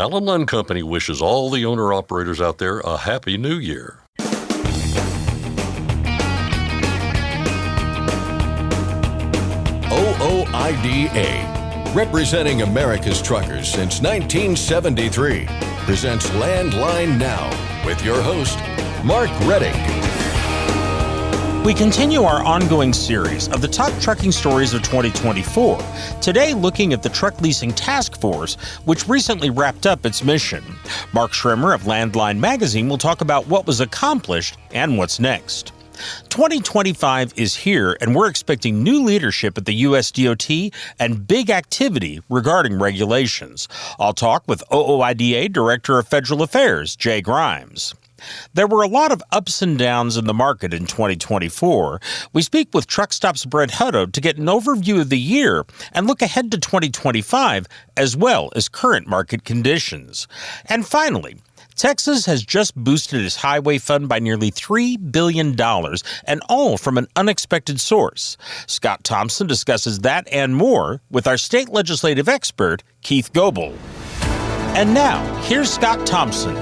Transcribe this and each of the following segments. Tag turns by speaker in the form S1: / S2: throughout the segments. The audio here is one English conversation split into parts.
S1: Allen Lund Company wishes all the owner-operators out there a Happy New Year.
S2: OOIDA, representing America's truckers since 1973, presents Landline Now with your host, Mark Reddick.
S3: We continue our ongoing series of the top trucking stories of 2024, today looking at the Truck Leasing Task Force, which recently wrapped up its mission. Mark Schremer of Landline Magazine will talk about what was accomplished and what's next. 2025 is here, and we're expecting new leadership at the U.S. DOT and big activity regarding regulations. I'll talk with OOIDA Director of Federal Affairs, Jay Grimes. There were a lot of ups and downs in the market in 2024. We speak with Truckstop's Brent Hutto to get an overview of the year and look ahead to 2025, as well as current market conditions. And finally, Texas has just boosted its highway fund by nearly $3 billion, and all from an unexpected source. Scott Thompson discusses that and more with our state legislative expert, Keith Goebel. And now, here's Scott Thompson.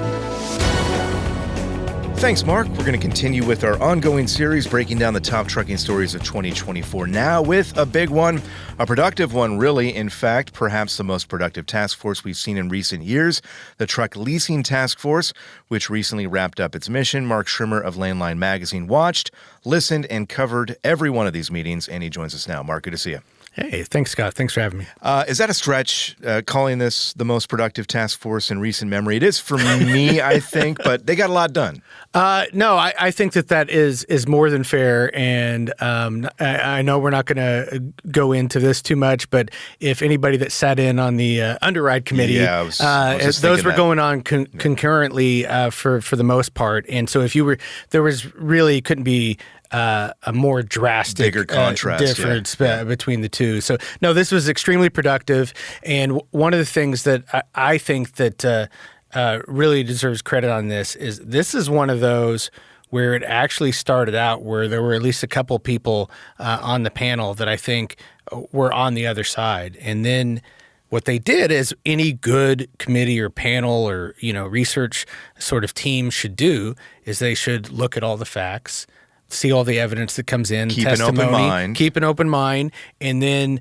S4: Thanks, Mark. We're going to continue with our ongoing series breaking down the top trucking stories of 2024. Now with a big one, a productive one, really. In fact, perhaps the most productive task force we've seen in recent years, the Truck Leasing Task Force, which recently wrapped up its mission. Mark Schremer of Landline Magazine watched, listened, and covered every one of these meetings, and he joins us now. Mark, good to see you.
S5: Hey, thanks, Scott. Thanks for having me.
S4: Is that a stretch, calling this the most productive task force in recent memory? It is for me, I think, but they got a lot done.
S5: No, I think that is more than fair, and I know we're not going to go into this too much, but if anybody that sat in on the underwrite committee, those were going on concurrently for the most part, and so if you were, there was really couldn't be a more drastic
S4: bigger contrast
S5: difference between the two. So no, this was extremely productive, and one of the things that I think that really deserves credit on this is one of those where it actually started out where there were at least a couple people on the panel that I think were on the other side, and then what they did is any good committee or panel or research sort of team should do is they should look at all the facts, see all the evidence that comes in,
S4: keep an open mind,
S5: and then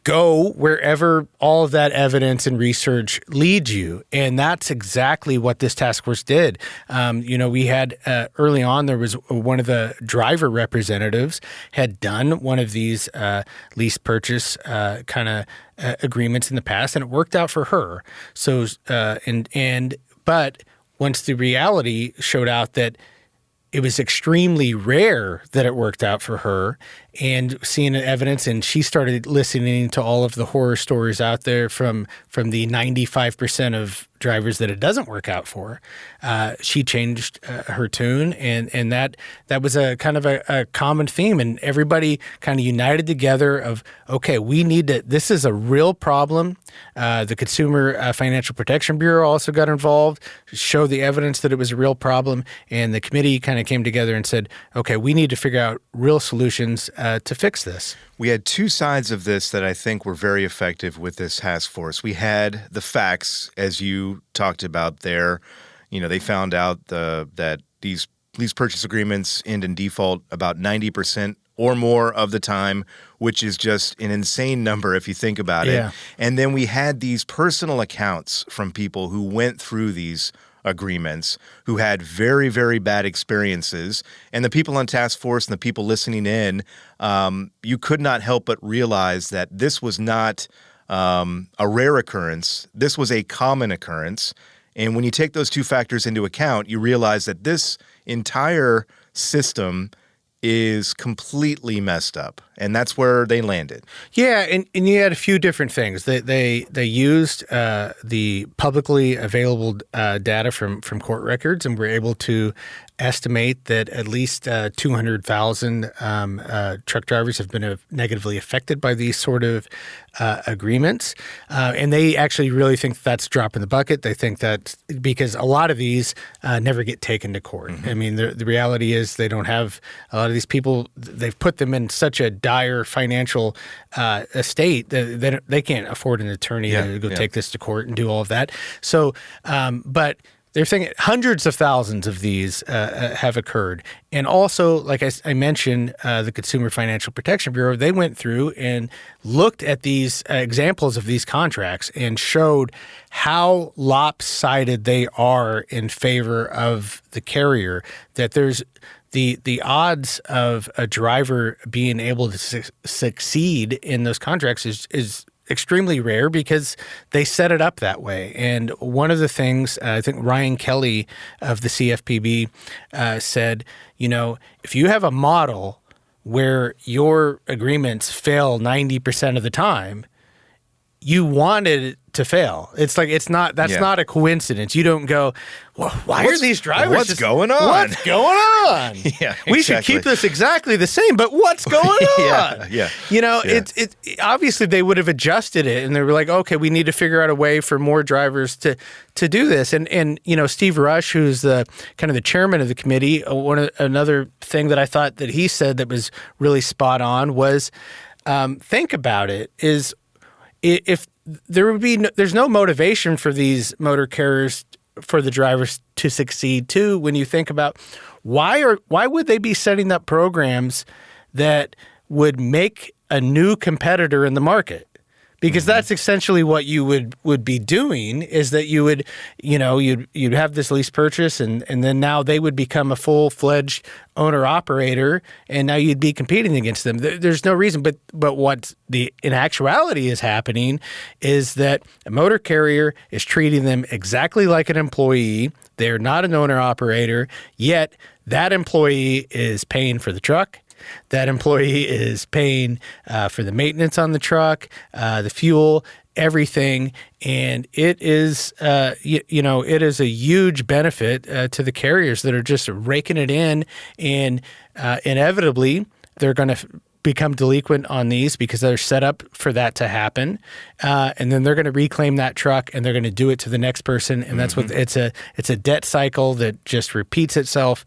S5: go wherever all of that evidence and research leads you. And that's exactly what this task force did. We had early on, there was one of the driver representatives had done one of these lease-purchase kind of agreements in the past, and it worked out for her. So, but once the reality showed out that it was extremely rare that it worked out for her, and seeing the evidence, and she started listening to all of the horror stories out there from the 95% of drivers that it doesn't work out for. She changed her tune, and that was a kind of a common theme, and everybody kind of united together of, okay, we need to, this is a real problem. The Consumer Financial Protection Bureau also got involved, showed the evidence that it was a real problem, and the committee kind of came together and said, okay, we need to figure out real solutions to fix this.
S4: We had two sides of this that I think were very effective with this task force. We had the facts, as you talked about there. They found out that these lease purchase agreements end in default about 90% or more of the time, which is just an insane number if you think about it. And then we had these personal accounts from people who went through these agreements, who had very, very bad experiences. And the people on task force and the people listening in, you could not help but realize that this was not a rare occurrence. This was a common occurrence. And when you take those two factors into account, you realize that this entire system is completely messed up, and that's where they landed.
S5: Yeah, and you had a few different things. They used the publicly available data from court records, and were able to estimate that at least 200,000 truck drivers have been negatively affected by these sort of agreements. And they actually really think that's a drop in the bucket. They think that because a lot of these never get taken to court. Mm-hmm. I mean, the reality is they don't have a lot of these people. They've put them in such a dire financial state that they can't afford an attorney to go take this to court and do all of that. So, but they're saying hundreds of thousands of these have occurred. And also, like I mentioned, the Consumer Financial Protection Bureau, they went through and looked at these examples of these contracts and showed how lopsided they are in favor of the carrier, that there's the odds of a driver being able to succeed in those contracts is extremely rare because they set it up that way. And one of the things, I think Ryan Kelly of the CFPB said, if you have a model where your agreements fail 90% of the time, you wanted it to fail. It's like, that's not a coincidence. You don't go, well, why are these drivers
S4: What's going on?
S5: What's going on?
S4: Yeah,
S5: we should keep this exactly the same, but what's going on? It's obviously they would have adjusted it, and they were like, okay, we need to figure out a way for more drivers to do this. And Steve Rush, who's the kind of the chairman of the committee, another thing that I thought that he said that was really spot on was, think about it, is if there's no motivation for these motor carriers for the drivers to succeed too. When you think about why would they be setting up programs that would make a new competitor in the market? Because that's essentially what you would be doing, is that you would, you'd have this lease purchase and then now they would become a full-fledged owner-operator, and now you'd be competing against them. There's no reason. But what in actuality is happening is that a motor carrier is treating them exactly like an employee. They're not an owner-operator, yet that employee is paying for the truck. That employee is paying for the maintenance on the truck, the fuel, everything, and it is, it is a huge benefit to the carriers that are just raking it in, and inevitably they're going to become delinquent on these because they're set up for that to happen, and then they're going to reclaim that truck and they're going to do it to the next person, and that's what it's a debt cycle that just repeats itself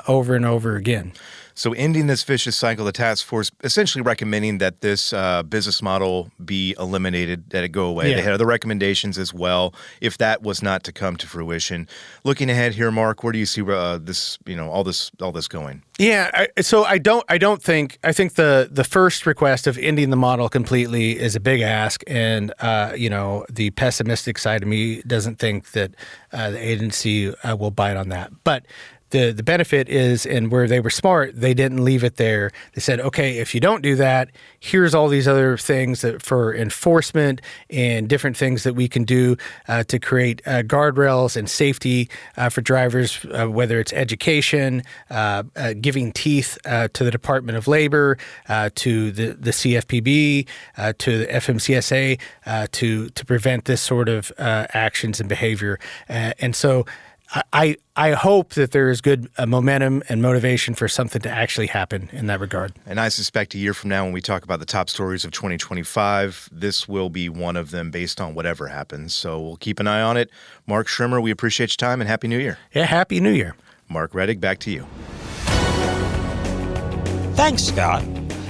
S5: over and over again.
S4: So ending this vicious cycle, the task force essentially recommending that this business model be eliminated, that it go away.
S5: Yeah.
S4: They had other recommendations as well, if that was not to come to fruition. Looking ahead here, Mark, where do you see this, all this going?
S5: Yeah, I think the first request of ending the model completely is a big ask, and the pessimistic side of me doesn't think that the agency will bite on that, but. The benefit is, and where they were smart, they didn't leave it there. They said, okay, if you don't do that, here's all these other things that for enforcement and different things that we can do to create guardrails and safety for drivers, whether it's education, giving teeth to the Department of Labor, to the CFPB, to the FMCSA, to prevent this sort of actions and behavior. And so I hope that there is good momentum and motivation for something to actually happen in that regard.
S4: And I suspect a year from now, when we talk about the top stories of 2025, this will be one of them based on whatever happens. So we'll keep an eye on it. Mark Schrimmer, we appreciate your time and Happy New Year.
S5: Yeah, Happy New Year.
S4: Mark Reddick, back to you.
S3: Thanks, Scott.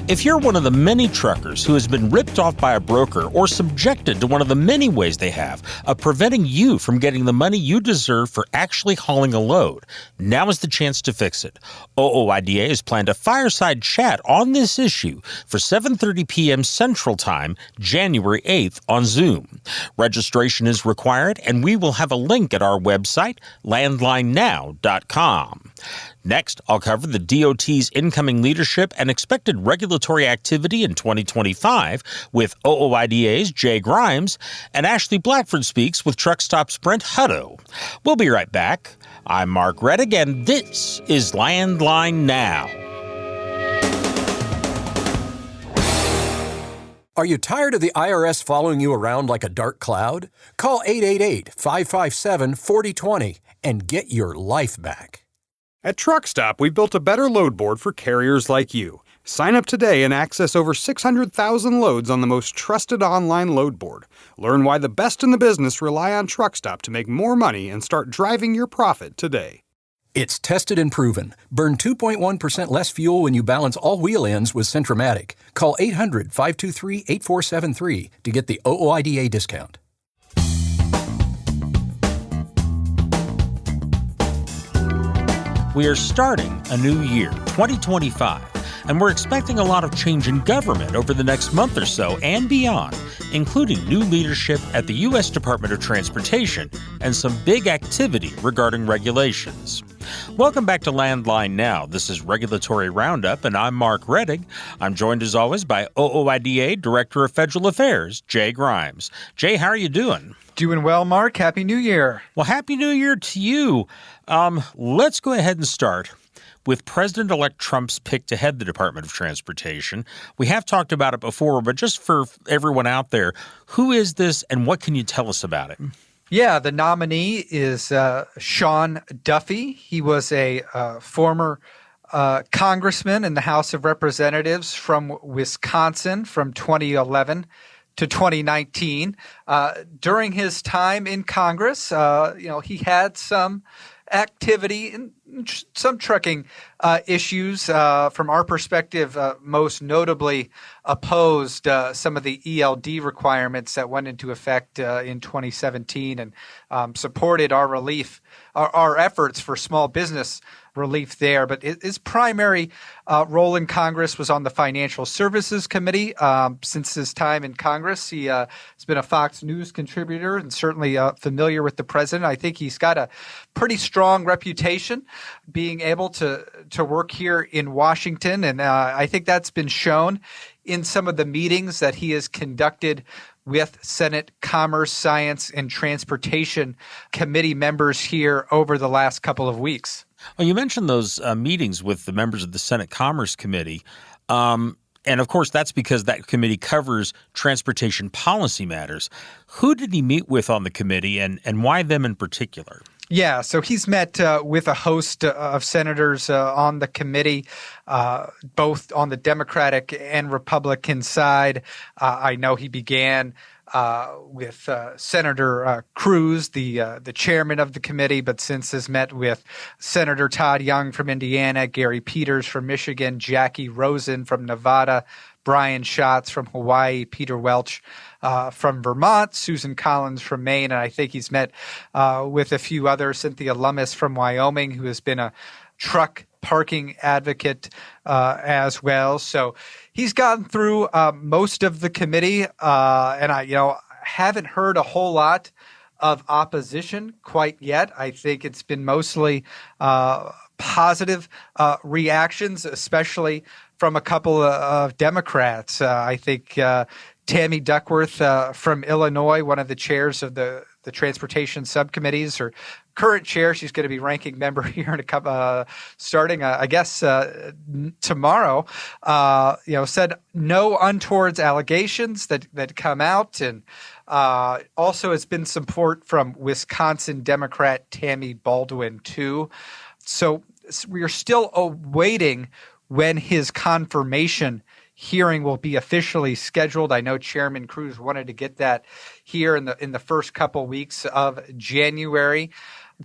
S3: If you're one of the many truckers who has been ripped off by a broker or subjected to one of the many ways they have of preventing you from getting the money you deserve for actually hauling a load, now is the chance to fix it. OOIDA has planned a fireside chat on this issue for 7:30 p.m. Central Time, January 8th on Zoom. Registration is required, and we will have a link at our website, landlinenow.com. Next, I'll cover the DOT's incoming leadership and expected regulatory activity in 2025 with OOIDA's Jay Grimes, and Ashley Blackford speaks with Truckstop's Brent Hutto. We'll be right back. I'm Mark Reddick, and this is Landline Now.
S6: Are you tired of the IRS following you around like a dark cloud? Call 888-557-4020 and get your life back.
S7: At Truckstop, we built a better load board for carriers like you. Sign up today and access over 600,000 loads on the most trusted online load board. Learn why the best in the business rely on Truckstop to make more money and start driving your profit today.
S6: It's tested and proven. Burn 2.1% less fuel when you balance all wheel ends with Centromatic. Call 800-523-8473 to get the OOIDA discount.
S3: We are starting a new year, 2025, and we're expecting a lot of change in government over the next month or so and beyond, including new leadership at the U.S. Department of Transportation and some big activity regarding regulations. Welcome back to Landline Now. This is Regulatory Roundup, and I'm Mark Rettig. I'm joined as always by OOIDA Director of Federal Affairs, Jay Grimes. Jay, how are you doing?
S8: Doing well, Mark. Happy New Year.
S3: Well, Happy New Year to you. Let's go ahead and start with President-elect Trump's pick to head the Department of Transportation. We have talked about it before, but just for everyone out there, who is this and what can you tell us about it?
S8: Yeah, the nominee is Sean Duffy. He was a former congressman in the House of Representatives from Wisconsin from 2011 to 2019. During his time in Congress, he had some activity in some trucking issues. From our perspective, most notably opposed some of the ELD requirements that went into effect in 2017 and supported our efforts for small business relief there. But his primary role in Congress was on the Financial Services Committee. Since his time in Congress, he has been a Fox News contributor and certainly familiar with the president. I think he's got a pretty strong reputation being able to work here in Washington. And I think that's been shown in some of the meetings that he has conducted with Senate Commerce, Science, and Transportation Committee members here over the last couple of weeks.
S3: Well, you mentioned those meetings with the members of the Senate Commerce Committee. And of course, that's because that committee covers transportation policy matters. Who did he meet with on the committee and why them in particular?
S8: Yeah, so he's met with a host of senators on the committee, both on the Democratic and Republican side. I know he began with Senator Cruz, the chairman of the committee, but since has met with Senator Todd Young from Indiana, Gary Peters from Michigan, Jackie Rosen from Nevada, Brian Schatz from Hawaii, Peter Welch from Vermont, Susan Collins from Maine, and I think he's met with a few others, Cynthia Lummis from Wyoming, who has been a truck parking advocate as well. So he's gotten through most of the committee, and I haven't heard a whole lot of opposition quite yet. I think it's been mostly positive reactions, especially from a couple of Democrats. I think Tammy Duckworth from Illinois, one of the chairs of the transportation subcommittees, or current chair, she's going to be ranking member here in a couple, starting, I guess, tomorrow. Said no untoward allegations that come out, and also has been support from Wisconsin Democrat Tammy Baldwin too. So we are still awaiting when his confirmation hearing will be officially scheduled. I know Chairman Cruz wanted to get that here in the first couple weeks of January.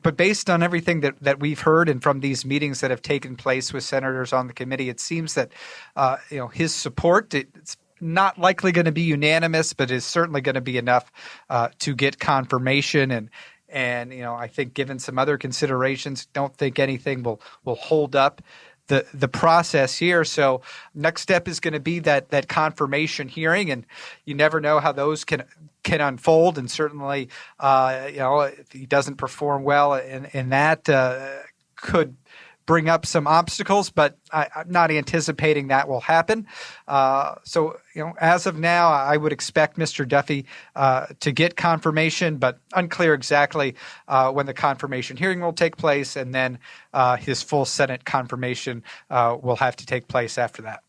S8: But based on everything that we've heard and from these meetings that have taken place with senators on the committee, it seems that his support, it's not likely going to be unanimous, but is certainly going to be enough to get confirmation. And I think given some other considerations, don't think anything will hold up the process here. So next step is going to be that confirmation hearing, and you never know how those can unfold. And certainly, if he doesn't perform well in that, could bring up some obstacles, but I'm not anticipating that will happen. So, as of now, I would expect Mr. Duffy to get confirmation, but unclear exactly when the confirmation hearing will take place, and then his full Senate confirmation will have to take place after that.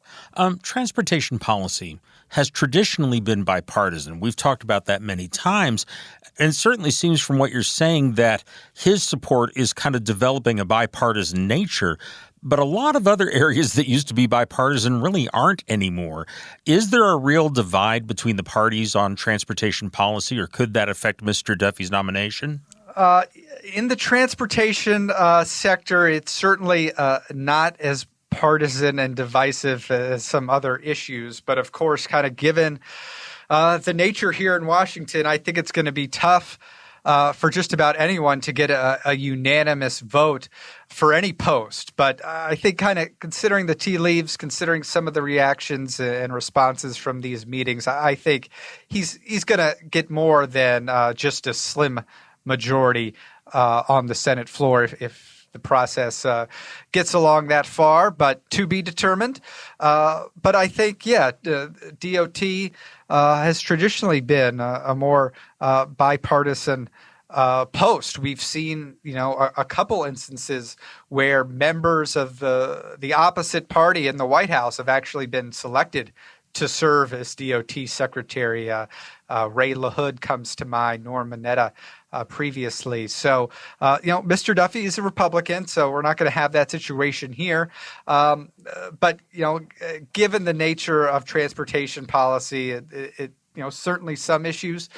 S3: Transportation policy has traditionally been bipartisan. We've talked about that many times, and it certainly seems from what you're saying that his support is kind of developing a bipartisan nature, but a lot of other areas that used to be bipartisan really aren't anymore. Is there a real divide between the parties on transportation policy, or could that affect Mr. Duffy's nomination?
S8: In the transportation sector, it's certainly not as partisan and divisive as some other issues. But of course, kind of given the nature here in Washington, I think it's going to be tough for just about anyone to get a unanimous vote for any post. But I think kind of considering the tea leaves, considering some of the reactions and responses from these meetings, I think he's going to get more than just a slim majority on the Senate floor if the process gets along that far, but to be determined. But I think, DOT has traditionally been a more bipartisan post. We've seen, a couple instances where members of the opposite party in the White House have actually been selected to serve as DOT secretary. Ray LaHood comes to mind, Norm Mineta previously. So, Mr. Duffy is a Republican, so we're not going to have that situation here. But, given the nature of transportation policy, it certainly some issues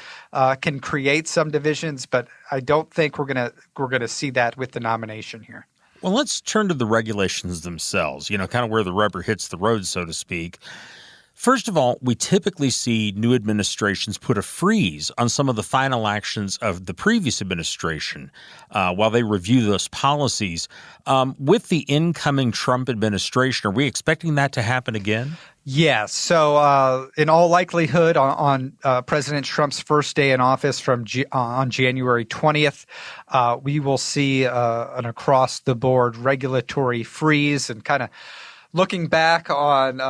S8: can create some divisions, but I don't think we're gonna see that with the nomination here.
S3: Well, let's turn to the regulations themselves, kind of where the rubber hits the road, so to speak. First of all, we typically see new administrations put a freeze on some of the final actions of the previous administration while they review those policies. With the incoming Trump administration, are we expecting that to happen again?
S8: Yes. So in all likelihood, on President Trump's first day in office on January 20th, we will see an across-the-board regulatory freeze. And kind of looking back on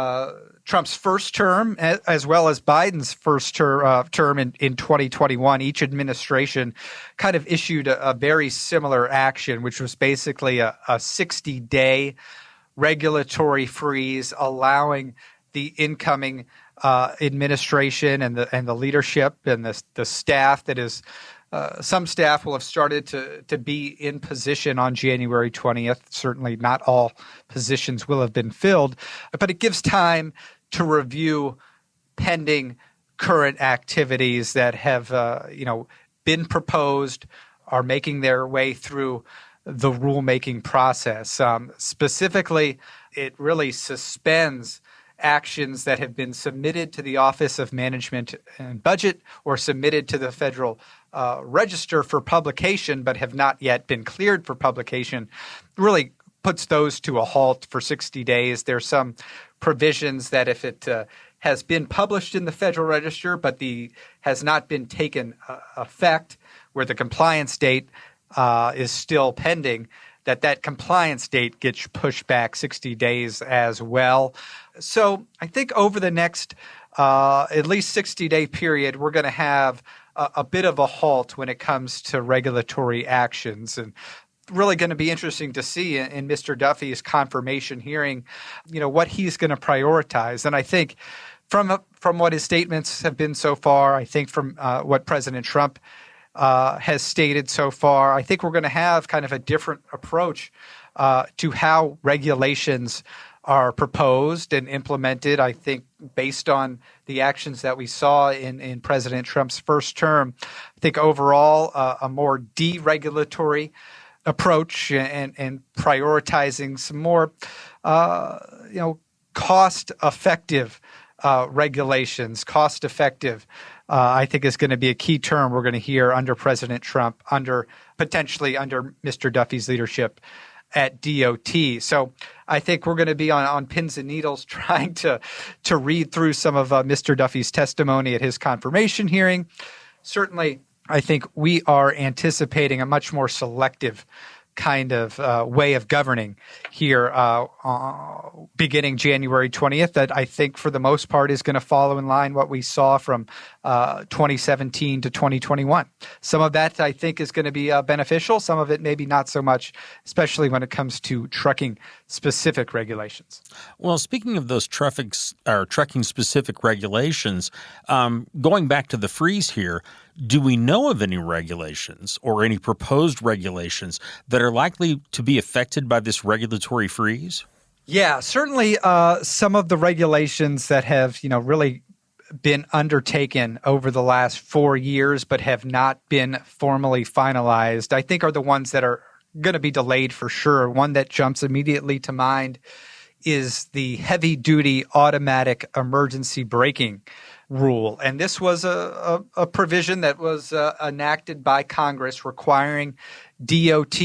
S8: Trump's first term, as well as Biden's first term in 2021, each administration kind of issued a very similar action, which was basically a 60-day regulatory freeze, allowing the incoming administration and the leadership and the staff that is some staff will have started to be in position on January 20th. Certainly not all positions will have been filled, but it gives time to review pending current activities that have been proposed, are making their way through the rulemaking process. Specifically, it really suspends actions that have been submitted to the Office of Management and Budget or submitted to the Federal Register for publication but have not yet been cleared for publication. Really puts those to a halt for 60 days. There's some provisions that if it has been published in the Federal Register but has not been taken effect, where the compliance date is still pending, that compliance date gets pushed back 60 days as well. So I think over the next at least 60-day period, we're going to have a bit of a halt when it comes to regulatory actions. And really going to be interesting to see in Mr. Duffy's confirmation hearing, what he's going to prioritize. And I think from what his statements have been so far, I think from what President Trump has stated so far, I think we're going to have kind of a different approach to how regulations are proposed and implemented. I think based on the actions that we saw in President Trump's first term, I think overall a more deregulatory approach and prioritizing some more, cost-effective regulations, cost-effective, I think is going to be a key term we're going to hear under President Trump, potentially under Mr. Duffy's leadership at DOT. So I think we're going to be on pins and needles trying to read through some of Mr. Duffy's testimony at his confirmation hearing. Certainly, I think we are anticipating a much more selective kind of way of governing here beginning January 20th that I think for the most part is going to follow in line what we saw from 2017 to 2021. Some of that I think is going to be beneficial. Some of it maybe not so much, especially when it comes to trucking-specific regulations.
S3: Well, speaking of those trucking-specific regulations, going back to the freeze here, do we know of any regulations or any proposed regulations that are likely to be affected by this regulatory freeze?
S8: Yeah, certainly some of the regulations that have, really been undertaken over the last 4 years but have not been formally finalized, I think are the ones that are going to be delayed for sure. One that jumps immediately to mind is the heavy-duty automatic emergency braking rule. And this was a provision that was enacted by Congress requiring DOT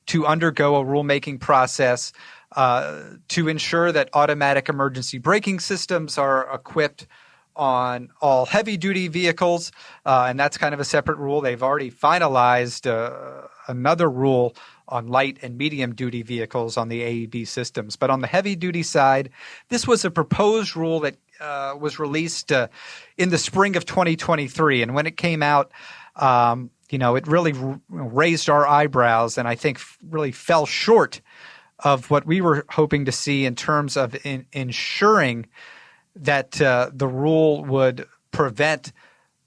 S8: to undergo a rulemaking process to ensure that automatic emergency braking systems are equipped on all heavy-duty vehicles, and that's kind of a separate rule. They've already finalized another rule on light and medium-duty vehicles on the AEB systems. But on the heavy-duty side, this was a proposed rule that was released in the spring of 2023. And when it came out, it really raised our eyebrows and I think really fell short of what we were hoping to see in terms of ensuring that the rule would prevent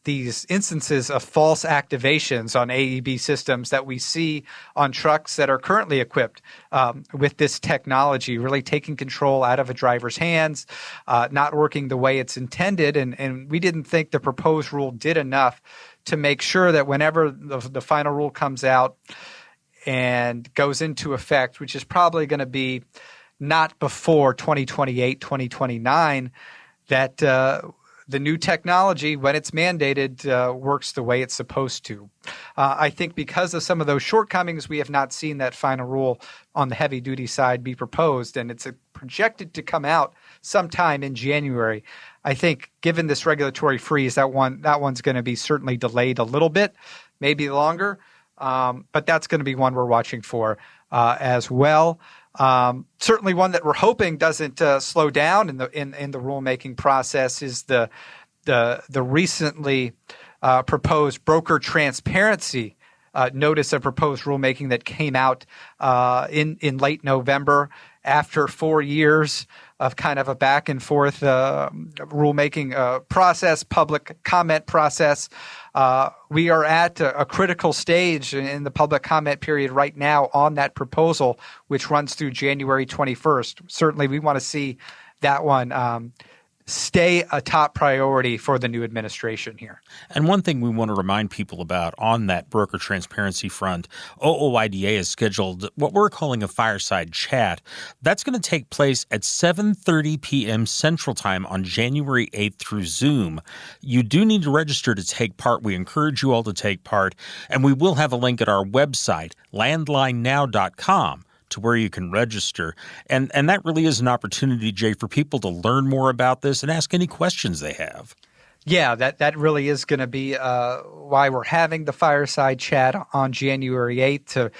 S8: these instances of false activations on AEB systems that we see on trucks that are currently equipped with this technology, really taking control out of a driver's hands, not working the way it's intended. And we didn't think the proposed rule did enough to make sure that whenever the final rule comes out and goes into effect, which is probably going to be not before 2028, 2029, that the new technology, when it's mandated, works the way it's supposed to. I think because of some of those shortcomings, we have not seen that final rule on the heavy-duty side be proposed, and it's projected to come out sometime in January. I think given this regulatory freeze, that one's going to be certainly delayed a little bit, maybe longer, but that's going to be one we're watching for as well. Certainly one that we're hoping doesn't slow down in the rulemaking process is the recently proposed broker transparency notice of proposed rulemaking that came out in late November after 4 years of kind of a back and forth rulemaking process, public comment process. We are at a critical stage in the public comment period right now on that proposal, which runs through January 21st. Certainly, we want to see that one stay a top priority for the new administration here.
S3: And one thing we want to remind people about on that broker transparency front, OOIDA has scheduled what we're calling a fireside chat. That's going to take place at 7:30 p.m. Central Time on January 8th through Zoom. You do need to register to take part. We encourage you all to take part. And we will have a link at our website, landlinenow.com. to where you can register. And that really is an opportunity, Jay, for people to learn more about this and ask any questions they have.
S8: Yeah, that really is going to be why we're having the fireside chat on January 8th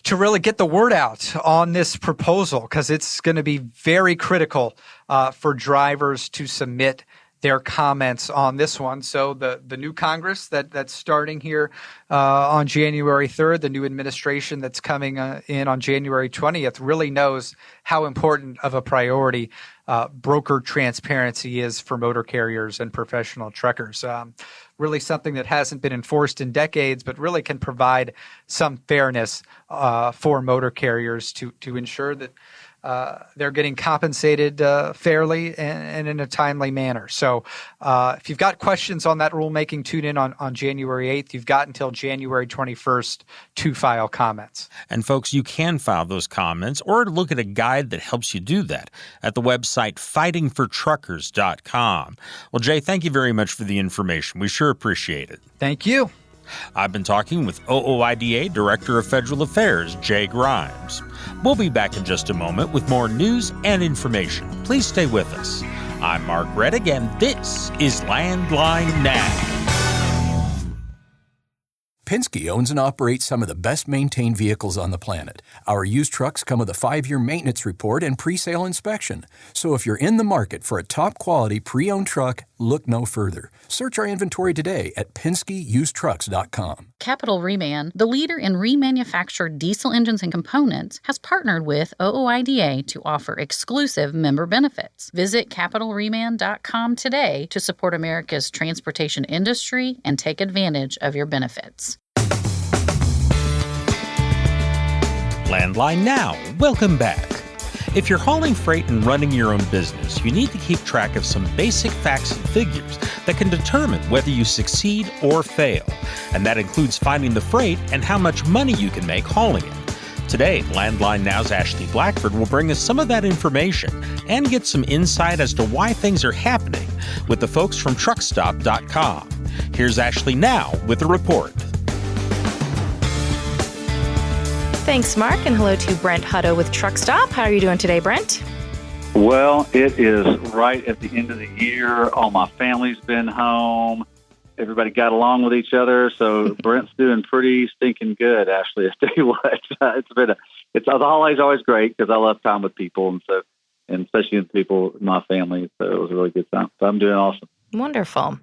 S8: to really get the word out on this proposal, because it's going to be very critical for drivers to submit their comments on this one. So the new Congress that's starting here on January 3rd, the new administration that's coming in on January 20th, really knows how important of a priority broker transparency is for motor carriers and professional truckers. Really something that hasn't been enforced in decades, but really can provide some fairness for motor carriers to ensure that they're getting compensated fairly and in a timely manner. So if you've got questions on that rulemaking, tune in on January 8th. You've got until January 21st to file comments.
S3: And folks, you can file those comments or look at a guide that helps you do that at the website fightingfortruckers.com. Well, Jay, thank you very much for the information. We sure appreciate it.
S8: Thank you.
S3: I've been talking with OOIDA Director of Federal Affairs, Jay Grimes. We'll be back in just a moment with more news and information. Please stay with us. I'm Mark Reddick, and this is Landline Now.
S6: Penske owns and operates some of the best-maintained vehicles on the planet. Our used trucks come with a 5-year maintenance report and pre-sale inspection. So if you're in the market for a top-quality pre-owned truck, look no further. Search our inventory today at PenskeUsedTrucks.com.
S9: Capital Reman, the leader in remanufactured diesel engines and components, has partnered with OOIDA to offer exclusive member benefits. Visit CapitalReman.com today to support America's transportation industry and take advantage of your benefits.
S3: Landline Now. Welcome back. If you're hauling freight and running your own business, you need to keep track of some basic facts and figures that can determine whether you succeed or fail. And that includes finding the freight and how much money you can make hauling it. Today, Landline Now's Ashley Blackford will bring us some of that information and get some insight as to why things are happening with the folks from Truckstop.com. Here's Ashley now with the report.
S10: Thanks, Mark, and hello to Brent Hutto with Truckstop. How are you doing today, Brent?
S11: Well, it is right at the end of the year. All my family's been home. Everybody got along with each other, so Brent's doing pretty stinking good, Ashley. I tell you what, the holiday's always great because I love time with people, and especially with people in my family. So it was a really good time. So I'm doing awesome.
S10: Wonderful.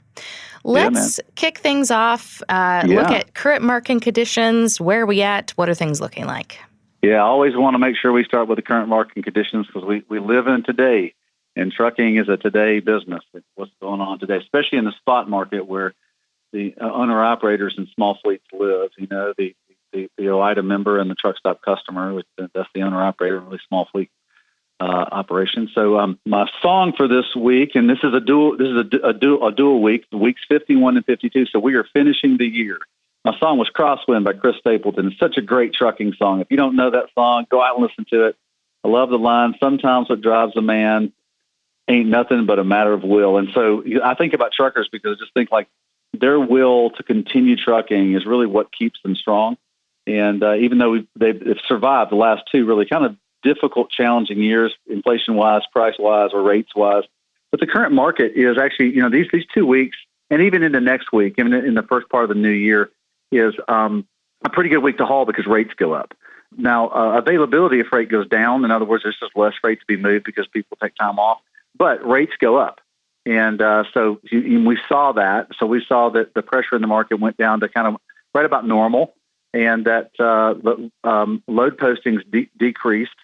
S10: Let's kick things off. Look at current market conditions. Where are we at? What are things looking like?
S11: Yeah, I always want to make sure we start with the current market conditions because we live in today, and trucking is a today business. It's what's going on today, especially in the spot market where the owner-operators and small fleets live. You know, the OIDA member and the Truckstop customer, that's the owner-operator, really small fleet operation. So my song for this week, and this is a dual week, weeks 51 and 52. So we are finishing the year. My song was Crosswind by Chris Stapleton. It's such a great trucking song. If you don't know that song, go out and listen to it. I love the line, sometimes what drives a man ain't nothing but a matter of will. And so I think about truckers because I just think like their will to continue trucking is really what keeps them strong. And even though they've survived the last two really kind of difficult, challenging years, inflation-wise, price-wise, or rates-wise. But the current market is actually, these 2 weeks, and even into next week, even in the first part of the new year, is a pretty good week to haul because rates go up. Now, availability of freight goes down. In other words, there's just less freight to be moved because people take time off. But rates go up. And so we saw that. So we saw that the pressure in the market went down to kind of right about normal, and that load postings decreased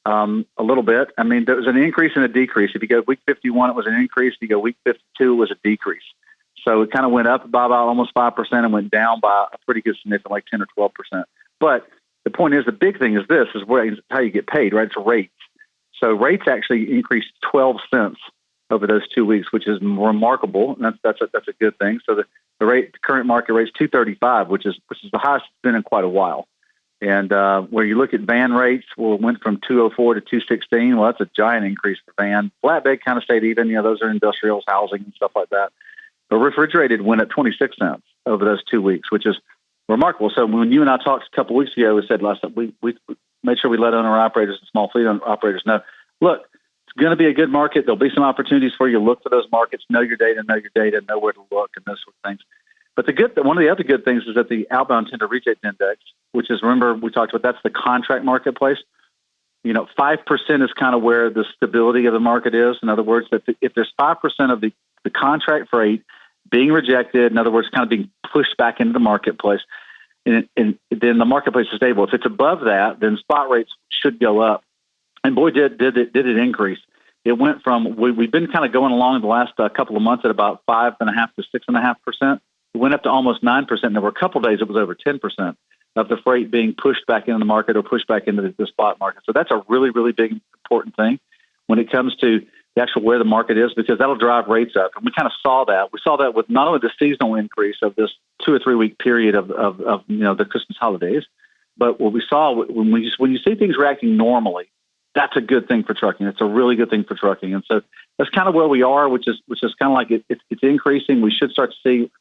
S11: a little bit. I mean, there was an increase and a decrease. If you go week 51, it was an increase. If you go week 52, it was a decrease. So it kind of went up by about almost 5% and went down by a pretty good significant, like 10 or 12%. But the point is, the big thing is this, is how you get paid, right? It's rates. So rates actually increased 12 cents over those 2 weeks, which is remarkable. And that's a good thing. So the current market rate is $235, which is the highest it's been in quite a while. And where you look at van rates, it went from 204 to 216. Well, that's a giant increase for van. Flatbed kind of stayed even. Those are industrials, housing, and stuff like that. But refrigerated went up 26 cents over those 2 weeks, which is remarkable. So when you and I talked a couple of weeks ago, we said last time we made sure we let owner-operators and small fleet operators know, look, it's going to be a good market. There'll be some opportunities for you to look for those markets, know your data, know where to look, and those sort of things. But one of the other good things is that the outbound tender reject index, which is, remember we talked about, that's the contract marketplace. 5% is kind of where the stability of the market is. In other words, that if there's 5% of the contract freight being rejected, in other words, kind of being pushed back into the marketplace, and then the marketplace is stable. If it's above that, then spot rates should go up. And boy, did it increase. It went from, we've been kind of going along the last couple of months at about 5.5% to 6.5%. It went up to almost 9%. And there were a couple of days it was over 10% of the freight being pushed back into the market or pushed back into the spot market. So that's a really, really big, important thing when it comes to the actual where the market is, because that'll drive rates up. And we kind of saw that. We saw that with not only the seasonal increase of this 2 or 3 week period of the Christmas holidays, but what we saw when you see things reacting normally, that's a good thing for trucking. It's a really good thing for trucking. And so that's kind of where we are, which is kind of like it's increasing. We should start to see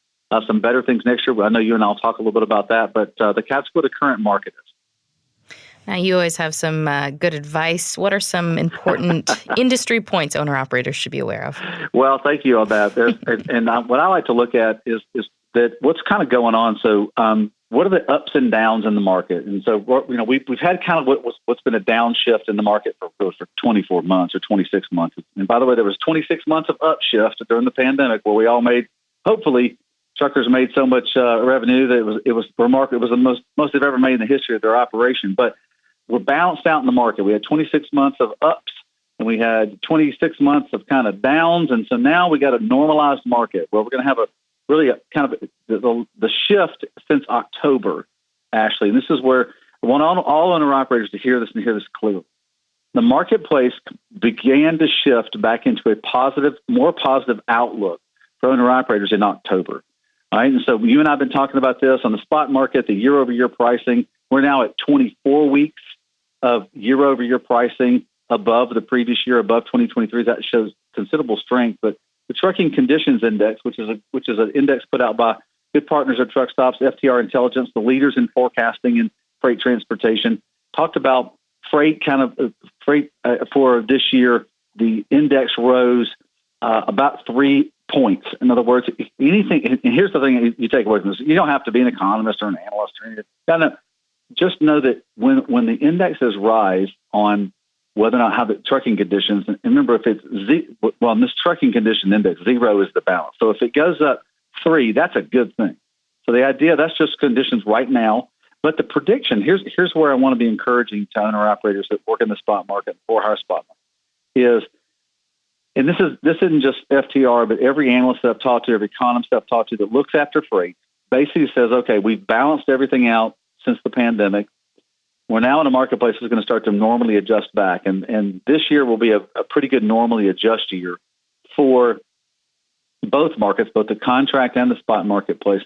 S11: some better things next year. I know you and I'll talk a little bit about that, but that's where the current market is.
S10: Now, you always have some good advice. What are some important industry points owner-operators should be aware of?
S11: Well, thank you on that. What I like to look at is that what's kind of going on. So what are the ups and downs in the market? And so, we've had kind of what's been a downshift in the market for 24 months or 26 months. And by the way, there was 26 months of upshift during the pandemic where we all hopefully, truckers made so much revenue that it was remarkable. It was the most they've ever made in the history of their operation. But we're balanced out in the market. We had 26 months of ups, and we had 26 months of kind of downs. And so now we got a normalized market where we're going to have the shift since October, Ashley. And this is where I want all owner operators to hear this and hear this clearly. the marketplace began to shift back into a more positive outlook for owner-operators in October. All right, and so you and I have been talking about this on the spot market, the year-over-year pricing. We're now at 24 weeks of year-over-year pricing above the previous year, above 2023. That shows considerable strength. But the Trucking Conditions Index, which is an index put out by good partners at Truckstop's, FTR Intelligence, the leaders in forecasting and freight transportation, talked about freight for this year. The index rose about 3 points. In other words, anything. And here's the thing you take away from this: you don't have to be an economist or an analyst or anything. Just know that when the indexes rise on whether or not how the trucking conditions, and remember, if it's in this trucking condition index, 0 is the balance. So if it goes up 3, that's a good thing. So the idea, that's just conditions right now. But the prediction, here's where I want to be encouraging to owner-operators that work in the spot market, for-hire spot market, is, and this isn't just FTR, but every analyst that I've talked to, every economist I've talked to that looks after freight, basically says, okay, we've balanced everything out since the pandemic. We're now in a marketplace that's going to start to normally adjust back. And this year will be a pretty good normally adjust year for both markets, both the contract and the spot marketplace.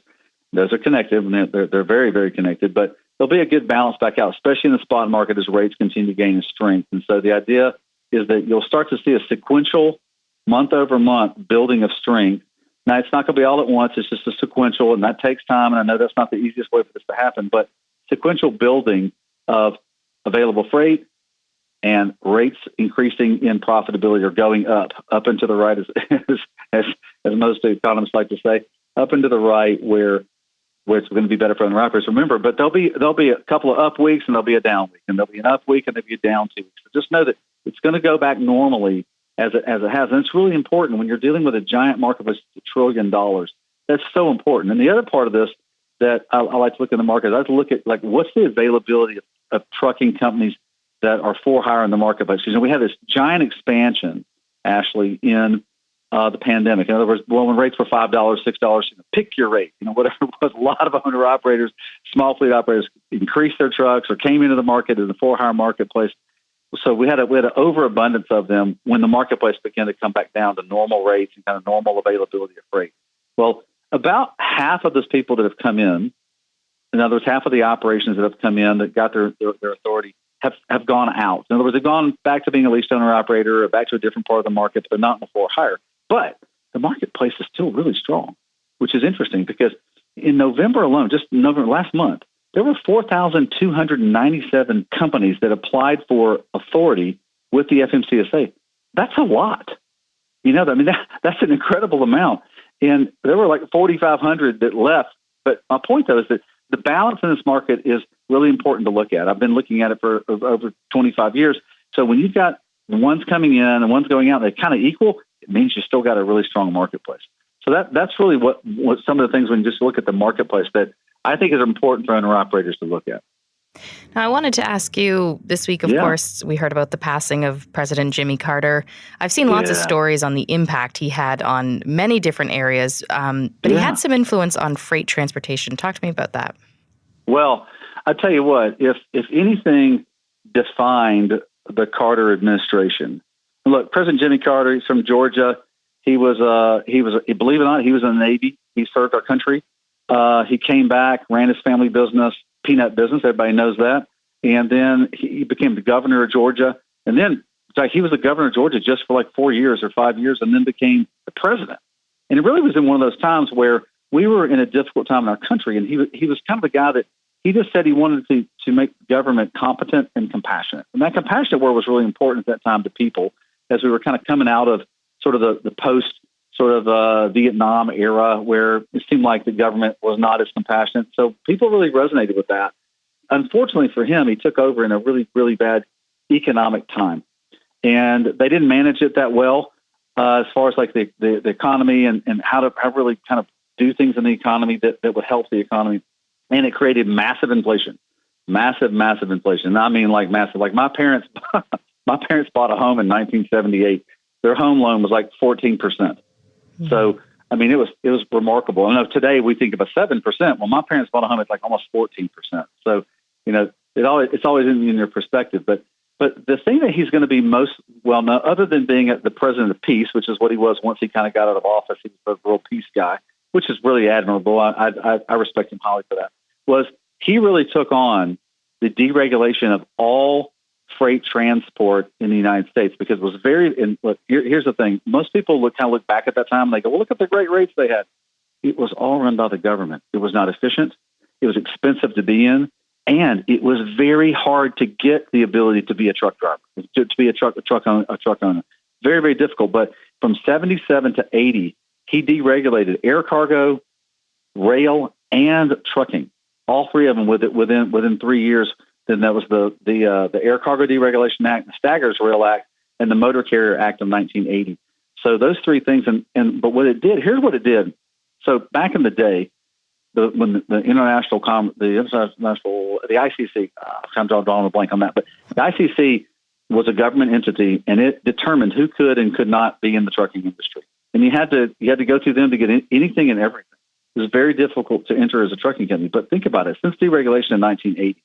S11: Those are connected, and they're very, very connected. But there'll be a good balance back out, especially in the spot market as rates continue to gain in strength. And so the idea is that you'll start to see a sequential month-over-month building of strength. Now, it's not going to be all at once. It's just a sequential, and that takes time. And I know that's not the easiest way for this to happen, but sequential building of available freight and rates increasing in profitability or going up and to the right, as most economists like to say, up and to the right where it's going to be better for owner-operators. Remember, but there'll be a couple of up weeks and there'll be a down week, and there'll be an up week and there'll be a down 2 weeks. So just know that it's going to go back normally as it has. And it's really important when you're dealing with a giant marketplace, $1 trillion. That's so important. And the other part of this that I like to look at the market, I like to look at, like, what's the availability of trucking companies that are for hire in the marketplace. Because we had this giant expansion, Ashley, in the pandemic. In other words, when rates were $5, $6, pick your rate. Whatever it was, a lot of owner operators, small fleet operators increased their trucks or came into the market in the for hire marketplace. So we had an overabundance of them when the marketplace began to come back down to normal rates and kind of normal availability of freight. Well, about half of those people that have come in other words, half of the operations that have come in that got their authority have gone out. In other words, they've gone back to being a leased owner operator or back to a different part of the market, but not in the for hire. But the marketplace is still really strong, which is interesting because in November alone, just November last month, there were 4,297 companies that applied for authority with the FMCSA. That's a lot. That's an incredible amount. And there were like 4,500 that left. But my point, though, is that the balance in this market is really important to look at. I've been looking at it for over 25 years. So when you've got one's coming in and one's going out, they're kind of equal, it means you still got a really strong marketplace. So that's really what some of the things when you just look at the marketplace that I think is important for owner-operators to look at.
S10: Now, I wanted to ask you this week, of course, we heard about the passing of President Jimmy Carter. I've seen lots of stories on the impact he had on many different areas, but he had some influence on freight transportation. Talk to me about that.
S11: Well, I tell you what, if anything defined the Carter administration, look, President Jimmy Carter, he's from Georgia. He was believe it or not, he was in the Navy. He served our country. He came back, ran his family business, peanut business. Everybody knows that. And then he became the governor of Georgia. And then, in fact, he was the governor of Georgia just for like 4 years or 5 years and then became the president. And it really was in one of those times where we were in a difficult time in our country. And he was kind of a guy that he just said he wanted to make government competent and compassionate. And that compassionate word was really important at that time to people as we were kind of coming out of sort of the post Vietnam era where it seemed like the government was not as compassionate. So people really resonated with that. Unfortunately for him, he took over in a really, really bad economic time. And they didn't manage it that well as far as like the economy and how really kind of do things in the economy that would help the economy. And it created massive inflation, massive inflation. And I mean like massive. Like my parents bought a home in 1978. Their home loan was like 14%. So, I mean, it was remarkable. I know today we think of a 7%. Well, my parents bought a home at like almost 14%. So, it's always in your perspective. But But the thing that he's going to be most well known, other than being the president of peace, which is what he was once he kind of got out of office, he was a real peace guy, which is really admirable. I respect him highly for that. Was he really took on the deregulation of all freight transport in the United States, because it was very. And look, here's the thing: most people look back at that time and they go, "Well, look at the great rates they had." It was all run by the government. It was not efficient. It was expensive to be in. And it was very hard to get the ability to be a truck driver, to be a truck owner. Very, very difficult. But from 77 to 80, he deregulated air cargo, rail, and trucking. All three of them within 3 years. Then that was the Air Cargo Deregulation Act, the Staggers Rail Act, and the Motor Carrier Act of 1980. So those three things. But what it did, here's what it did. So back in the day, when the ICC, I'm drawing a blank on that, but the ICC was a government entity, and it determined who could and could not be in the trucking industry. And you had to go through them to get anything and everything. It was very difficult to enter as a trucking company. But think about it. Since deregulation in 1980,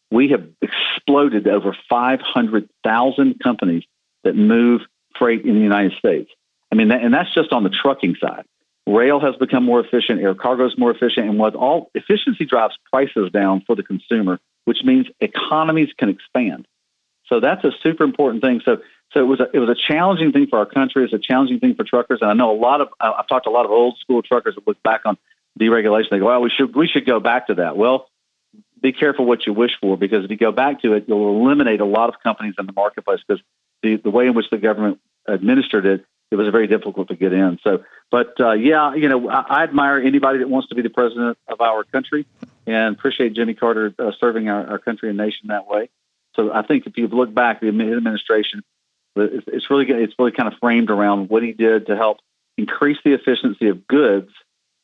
S11: we have exploded to over 500,000 companies that move freight in the United States. I mean, and that's just on the trucking side. Rail has become more efficient. Air cargo is more efficient. And what all efficiency drives prices down for the consumer, which means economies can expand. So that's a super important thing. So it was a challenging thing for our country. It's a challenging thing for truckers. And I know I've talked to a lot of old school truckers that look back on deregulation. They go, well, we should go back to that. Well, be careful what you wish for, because if you go back to it, you'll eliminate a lot of companies in the marketplace, because the way in which the government administered it, it was very difficult to get in. So, but I admire anybody that wants to be the president of our country, and appreciate Jimmy Carter serving our country and nation that way. So I think if you look back, the administration, it's really kind of framed around what he did to help increase the efficiency of goods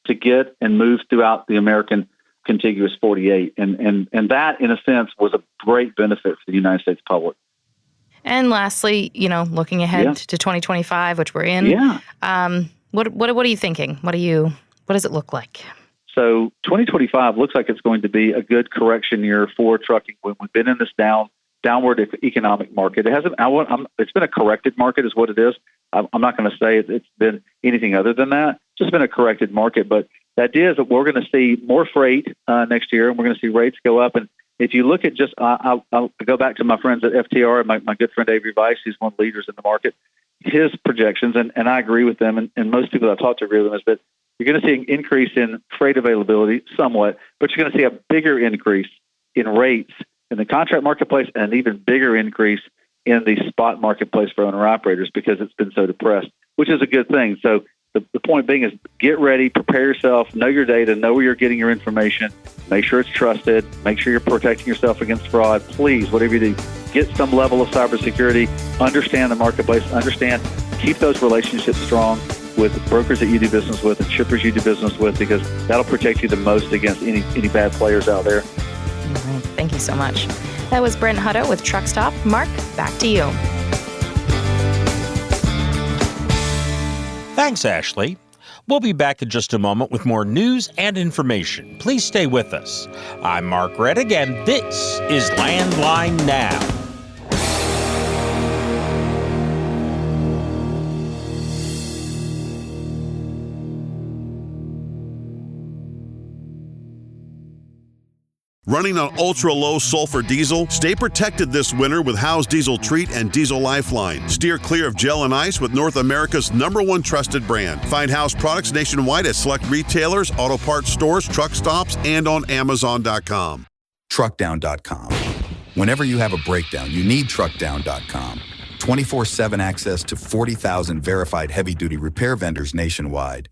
S11: to get and move throughout the American contiguous 48. And that, in a sense, was a great benefit for the United States public.
S10: And lastly, looking ahead to 2025, which we're in, what are you thinking? What does it look like?
S11: So 2025 looks like it's going to be a good correction year for trucking. We've been in this downward economic market. It's been a corrected market, is what it is. I'm not going to say it's been anything other than that. It's just been a corrected market. But the idea is that we're going to see more freight next year, and we're going to see rates go up. And if you look at I'll go back to my friends at FTR, my good friend Avery Weiss, he's one of the leaders in the market. His projections, and I agree with them, and most people that I talk to agree with them, is that you're going to see an increase in freight availability somewhat, but you're going to see a bigger increase in rates in the contract marketplace, and an even bigger increase in the spot marketplace for owner-operators, because it's been so depressed, which is a good thing. So the point being is, get ready, prepare yourself, know your data, know where you're getting your information, make sure it's trusted, make sure you're protecting yourself against fraud. Please, whatever you do, get some level of cybersecurity, understand the marketplace, keep those relationships strong with brokers that you do business with and shippers you do business with, because that'll protect you the most against any bad players out there.
S10: All right. Thank you so much. That was Brent Hutto with Truckstop. Mark, back to you.
S3: Thanks, Ashley. We'll be back in just a moment with more news and information. Please stay with us. I'm Mark Rettig, and this is Landline Now.
S12: Running on ultra-low sulfur diesel? Stay protected this winter with Howe's Diesel Treat and Diesel Lifeline. Steer clear of gel and ice with North America's #1 trusted brand. Find Howe's products nationwide at select retailers, auto parts stores, truck stops, and on Amazon.com.
S13: Truckdown.com. Whenever you have a breakdown, you need Truckdown.com. 24/7 access to 40,000 verified heavy-duty repair vendors nationwide.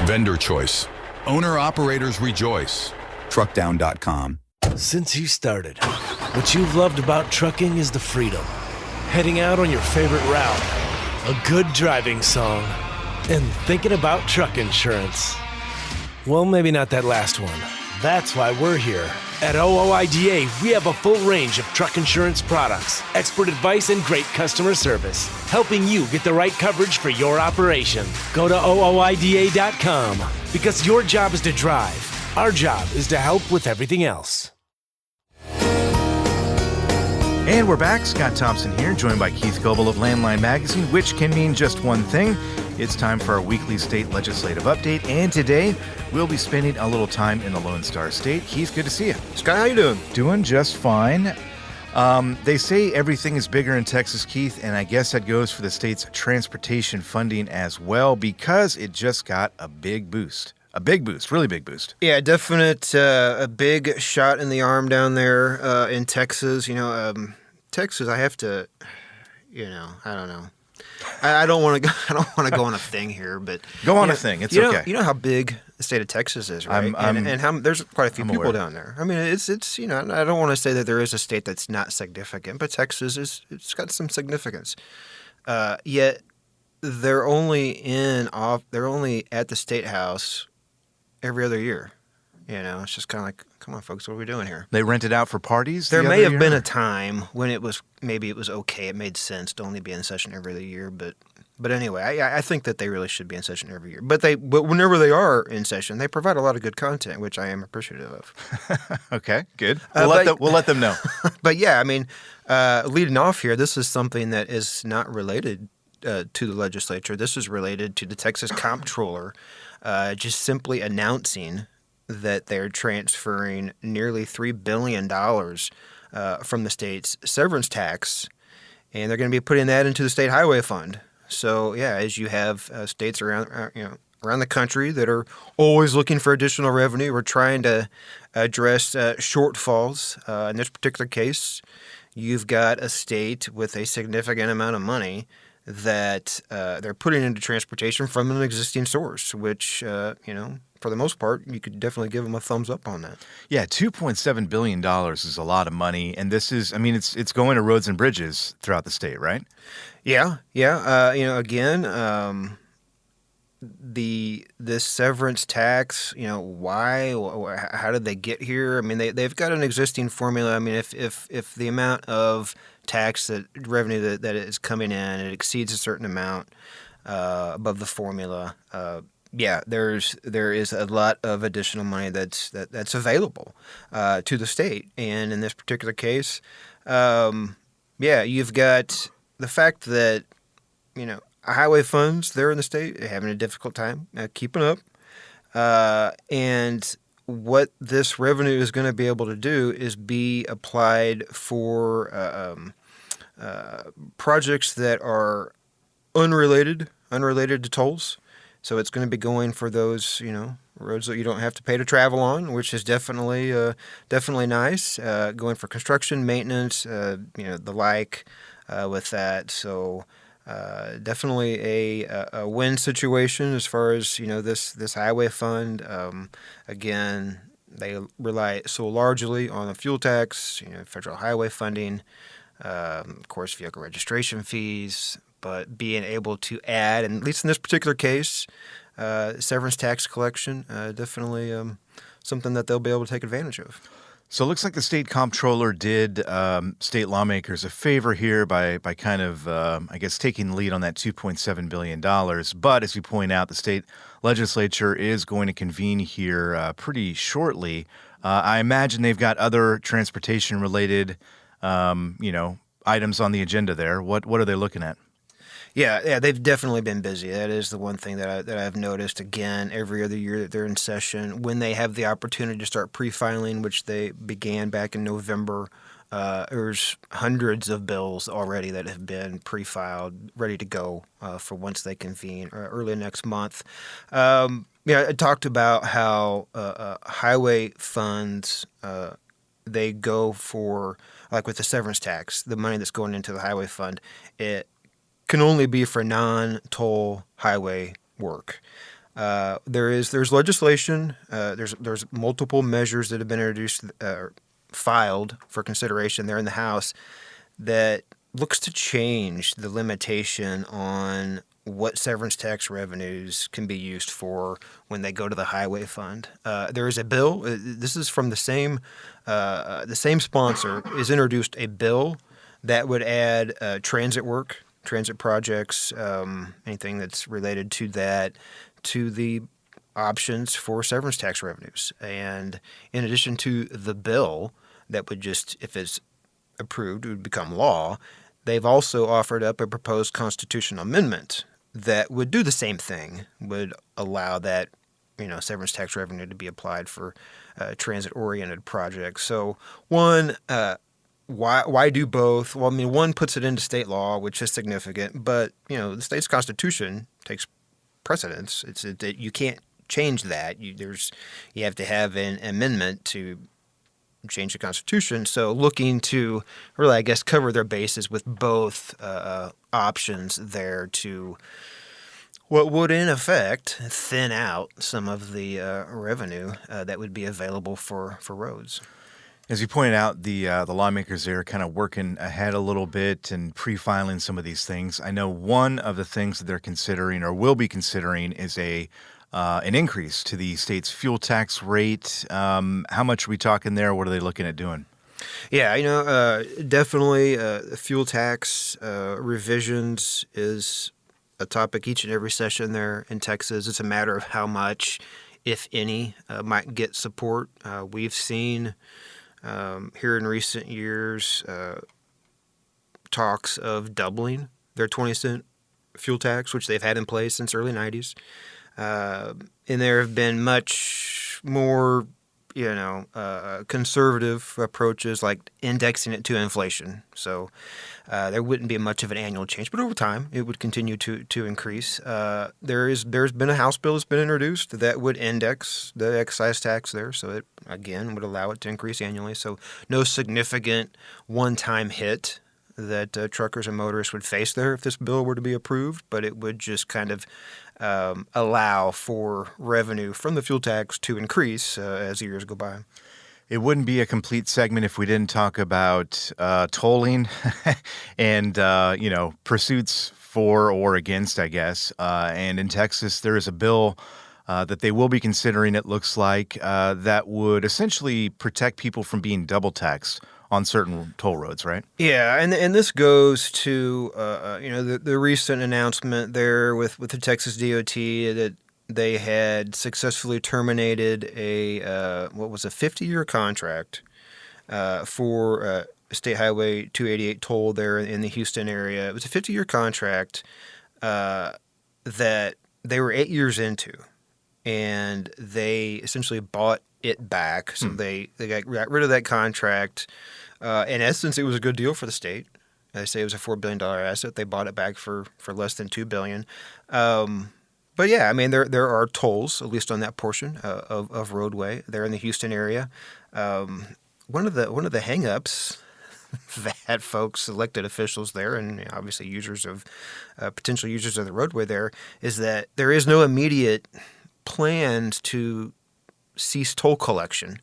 S13: Vendor choice. Owner-operators rejoice. Truckdown.com.
S14: Since you started, what you've loved about trucking is the freedom. Heading out on your favorite route, a good driving song, and thinking about truck insurance. Well, maybe not that last one. That's why we're here. At OOIDA, we have a full range of truck insurance products, expert advice, and great customer service, helping you get the right coverage for your operation. Go to OOIDA.com, because your job is to drive. Our job is to help with everything else.
S4: And we're back. Scott Thompson here, joined by Keith Goebel of Landline Magazine, which can mean just one thing. It's time for our weekly state legislative update, and today we'll be spending a little time in the Lone Star State. Keith, good to see you.
S15: Scott, how you doing?
S4: Doing just fine. They say everything is bigger in Texas, Keith, and I guess that goes for the state's transportation funding as well, because it just got a big boost. A big boost, really big boost.
S15: Yeah, definite, a big shot in the arm down there in Texas. Texas, I have to, I don't know. I don't want to go. I don't want to go on a thing here, but
S4: go on a thing. It's okay.
S15: You know how big the state of Texas is, right? And how there's quite a few people down there. I mean, it's I don't want to say that there is a state that's not significant, but Texas it's got some significance. Yet they're only at the State House every other year. It's just kind of like, come on, folks, what are we doing here?
S4: They rent it out for parties?
S15: There may have been a time when it was okay. It made sense to only be in session every other year. But anyway, I think that they really should be in session every year. But whenever they are in session, they provide a lot of good content, which I am appreciative of.
S4: Okay, good. We'll let them know.
S15: But yeah, I mean, leading off here, this is something that is not related to the legislature. This is related to the Texas Comptroller just simply announcing that they're transferring nearly $3 billion from the state's severance tax, and they're going to be putting that into the state highway fund. So, yeah, as you have states around the country that are always looking for additional revenue, we're trying to address shortfalls. In this particular case, you've got a state with a significant amount of money that they're putting into transportation from an existing source, which, for the most part, you could definitely give them a thumbs up on that.
S4: Yeah, $2.7 billion is a lot of money. And this is, it's going to roads and bridges throughout the state, right?
S15: Yeah. This severance tax, why? How did they get here? I mean, they've got an existing formula. I mean, if the amount of tax revenue that is coming in, it exceeds a certain amount above the formula. There is a lot of additional money that's available to the state, and in this particular case, you've got the fact that highway funds there in the state are having a difficult time keeping up, and what this revenue is going to be able to do is be applied for projects that are unrelated to tolls. So it's going to be going for those, roads that you don't have to pay to travel on, which is definitely nice. Going for construction, maintenance, the like with that. So definitely a win situation as far as this highway fund. Again, they rely so largely on the fuel tax, federal highway funding, of course, vehicle registration fees. But being able to add, and at least in this particular case, severance tax collection, definitely something that they'll be able to take advantage of.
S4: So it looks like the state comptroller did state lawmakers a favor here by kind of, taking the lead on that $2.7 billion. But as you point out, the state legislature is going to convene here pretty shortly. I imagine they've got other transportation-related, items on the agenda there. What are they looking at?
S15: Yeah, they've definitely been busy. That is the one thing that I've noticed, again, every other year that they're in session. When they have the opportunity to start pre-filing, which they began back in November, there's hundreds of bills already that have been pre-filed, ready to go for once they convene early next month. I talked about how highway funds, they go for, like with the severance tax, the money that's going into the highway fund, it can only be for non-toll highway work. There's legislation. There's multiple measures that have been introduced, filed for consideration there in the House that looks to change the limitation on what severance tax revenues can be used for when they go to the highway fund. There is a bill. This is from the same sponsor. Is introduced a bill that would add transit work, transit projects, anything that's related to that, to the options for severance tax revenues. And in addition to the bill that would just, if it's approved, it would become law. They've also offered up a proposed constitutional amendment that would do the same thing, would allow that, severance tax revenue to be applied for transit-oriented projects. So one, why do both? Well, one puts it into state law, which is significant, but the state's constitution takes precedence. You can't change that. You have to have an amendment to change the constitution. So looking to really, I guess, cover their bases with both options there to what would in effect thin out some of the revenue that would be available for roads.
S4: As you pointed out, the lawmakers there are kind of working ahead a little bit and pre-filing some of these things. I know one of the things that they're considering or will be considering is an increase to the state's fuel tax rate. How much are we talking there? What are they looking at doing?
S15: Yeah, definitely fuel tax revisions is a topic each and every session there in Texas. It's a matter of how much, if any, might get support. We've seen here in recent years talks of doubling their 20-cent fuel tax, which they've had in place since early 90s. And there have been much more, conservative approaches like indexing it to inflation. So there wouldn't be much of an annual change, but over time it would continue to increase. There's been a House bill that's been introduced that would index the excise tax there, so it again would allow it to increase annually. So no significant one-time hit that truckers and motorists would face there if this bill were to be approved, but it would just kind of allow for revenue from the fuel tax to increase as the years go by.
S4: It wouldn't be a complete segment if we didn't talk about tolling and, pursuits for or against, I guess. And in Texas, there is a bill that they will be considering, it looks like, that would essentially protect people from being double taxed on certain toll roads, right?
S15: Yeah, and this goes to the recent announcement there with the Texas DOT that they had successfully terminated a 50-year contract for State Highway 288 toll there in the Houston area. It was a 50-year contract that they were 8 years into, and they essentially bought it back. So they got rid of that contract. In essence, it was a good deal for the state. They say it was a $4 billion asset. They bought it back for less than $2 billion. But yeah, there are tolls, at least on that portion of roadway there in the Houston area. One of the hang-ups that folks, elected officials there, and obviously potential users of the roadway there, is that there is no immediate plans to cease toll collection.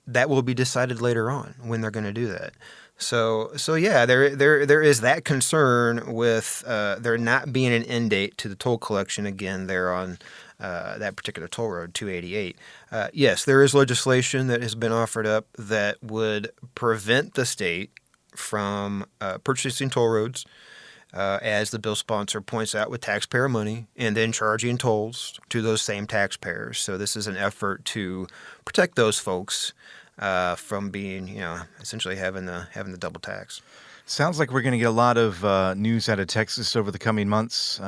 S15: That will be decided later on when they're going to do that. So yeah, there is that concern with there not being an end date to the toll collection again there on that particular toll road, 288. Yes, there is legislation that has been offered up that would prevent the state from purchasing toll roads, as the bill sponsor points out, with taxpayer money and then charging tolls to those same taxpayers. So this is an effort to protect those folks from being, essentially having the double tax.
S4: Sounds like we're going to get a lot of news out of Texas over the coming months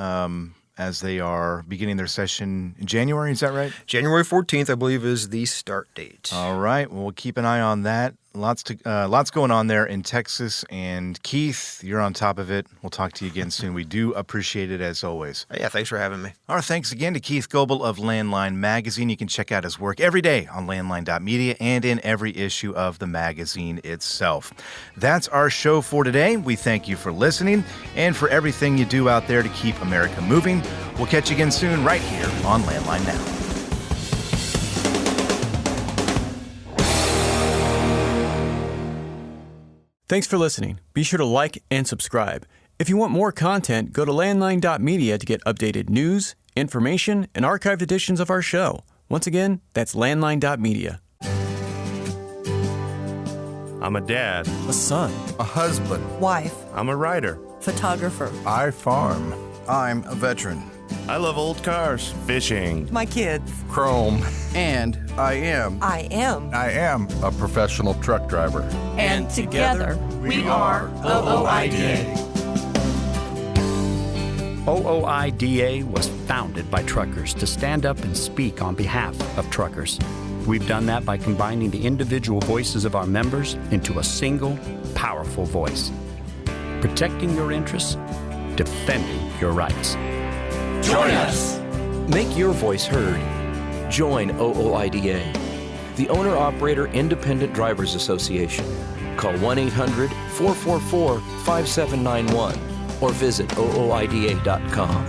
S4: as they are beginning their session in January. Is that right?
S15: January 14th, I believe, is the start date.
S4: All right. Well, we'll keep an eye on that. Lots going on there in Texas. And Keith, you're on top of it. We'll talk to you again soon. We do appreciate it as always.
S15: Yeah, thanks for having me.
S4: Our thanks again to Keith Goebel of Landline Magazine. You can check out his work every day on landline.media and in every issue of the magazine itself. That's our show for today. We thank you for listening and for everything you do out there to keep America moving. We'll catch you again soon right here on Landline Now.
S16: Thanks for listening. Be sure to like and subscribe. If you want more content, go to landline.media to get updated news, information, and archived editions of our show. Once again, that's landline.media.
S17: I'm a dad,
S18: a son,
S17: a husband,
S18: wife.
S17: I'm a writer,
S18: photographer.
S17: I farm.
S19: I'm a veteran.
S17: I love old cars, fishing,
S18: my kids,
S17: chrome.
S19: And I am
S20: a professional truck driver.
S18: And together we are OOIDA.
S21: OOIDA was founded by truckers to stand up and speak on behalf of truckers. We've done that by combining the individual voices of our members into a single, powerful voice. Protecting your interests, defending your rights.
S18: Join us!
S22: Make your voice heard. Join OOIDA, the Owner-Operator Independent Drivers Association. Call 1-800-444-5791 or visit OOIDA.com.